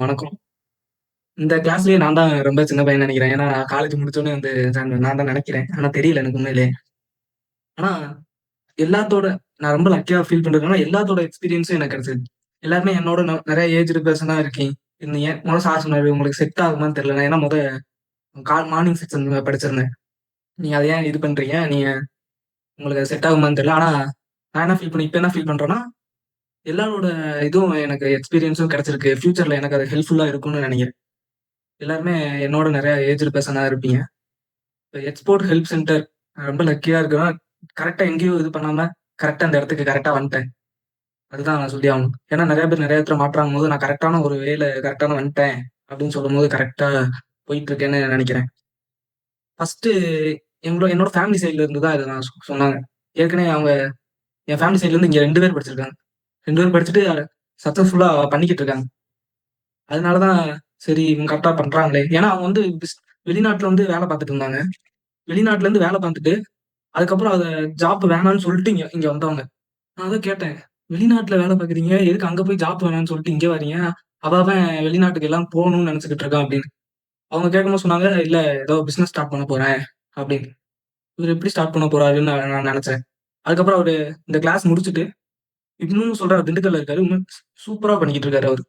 வணக்கம். இந்த கிளாஸ்லயே நான் தான் ரொம்ப சின்ன பையன்னு நெனைக்கிறேன். ஏன்னா காலேஜ் முடிச்சோனே வந்து நான் தான் நெனைக்கிறேன். ஆனா தெரியல எனக்கு உண்மையிலேயே. ஆனா எல்லாத்தோட நான் ரொம்ப லக்கியா ஃபீல் பண்றது என்னன்னா, எல்லாத்தோட எக்ஸ்பீரியன்ஸும் எனக்கு கிடைச்சது. எல்லாருமே என்னோட நெறைய ஏஜ்டு பெர்சனா இருந்தீங்க. மொத சார் சொன்னாரு, "உங்களுக்கு செட் ஆகுமான்னு தெரியல." நான் ஏன்னா மார்னிங் செக்ஷன் படிச்சிருந்தேன். "நீங்க அத ஏன் இது பண்றீங்க? உங்களுக்கு அது செட் ஆகுமான்னு தெரியல." ஆனா நான் என்ன ஃபீல் இப்ப என்ன ஃபீல் பண்றேன்னா, எல்லாரோட இதுவும் எனக்கு எக்ஸ்பீரியன்ஸும் கிடைச்சிருக்கு. ஃபியூச்சர்ல எனக்கு அது ஹெல்ப்ஃபுல்லா இருக்கும்னு நெனைக்கிறேன். எல்லாருமே என்னோட நெறைய ஏஜ்டு பெர்சனா இருப்பீங்க. இப்ப எக்ஸ்போர்ட் ஹெல்ப் சென்டர் ரொம்ப லக்கியா இருக்கிறேன். கரெக்ட்டா எங்கேயும் இது பண்ணாம, கரெக்ட்டா அந்த இடத்துக்கு கரெக்ட்டா வந்துட்டேன். அதுதான் நான் சொல்லி ஆகணும். ஏன்னா நெறைய பேர் நெறைய இடத்துல மாட்றாங்கும்போது, நான் கரெக்ட்டான ஒரு கரெக்ட்டான வந்துட்டேன் அப்படின்னு சொல்லும்போது, கரெக்ட்டா போயிட்டு இருக்கேன்னு நெனைக்கிறேன். ஃபர்ஸ்ட்டு என்னோட ஃபேமிலி சைட்ல இருந்து தான் இத நான் சொன்னாங்க. ஏற்கனவே என் ஃபேமிலி சைட்ல இருந்து இங்க 2 பேர் படிச்சிருக்காங்க. 2 பேரும் படிச்சுட்டு சக்சஸ்ஃபுல்லா பண்ணிக்கிட்டு இருக்காங்க. அதனால தான் சரி இவங்க கரெக்ட்டா பண்றாங்களே. ஏன்னா அவங்க வந்து வெளிநாட்டுல வந்து வேல பார்த்துட்டு இருந்தாங்க. வெளிநாட்டுல இருந்து வேல பார்த்துட்டு, அதுக்கப்புறம் ஜாப் வேணான்னு சொல்லிட்டு இங்க இங்க வந்தவங்க. நான் அதான் கேட்டேன். "வெளிநாட்ல வேலை பார்க்குறீங்க. எதுக்கு அங்க போய் ஜாப் வேணான்னு சொல்லிட்டு இங்க வரீங்க? அவன் வெளிநாட்டுக்கு எல்லாம் போணும்னு நெனச்சுக்கிட்டு இருக்கான்" அப்படின்னு. அவங்க கேட்கும்போது சொன்னாங்க, "இல்ல ஏதோ பிசினஸ் ஸ்டார்ட் பண்ண போறேன்" அப்படின்னு. இவரு எப்படி ஸ்டார்ட் பண்ண போறாருன்னு நான் நான் நெனச்சேன். அதுக்கப்புறம் அவரு இந்த கிளாஸ் முடிச்சுட்டு, இன்னும் சொல்றாரு திண்டுக்கல்ல இருக்காரு. இன்னும் சூப்பரா பண்ணிக்கிட்டு இருக்காரு அவரு.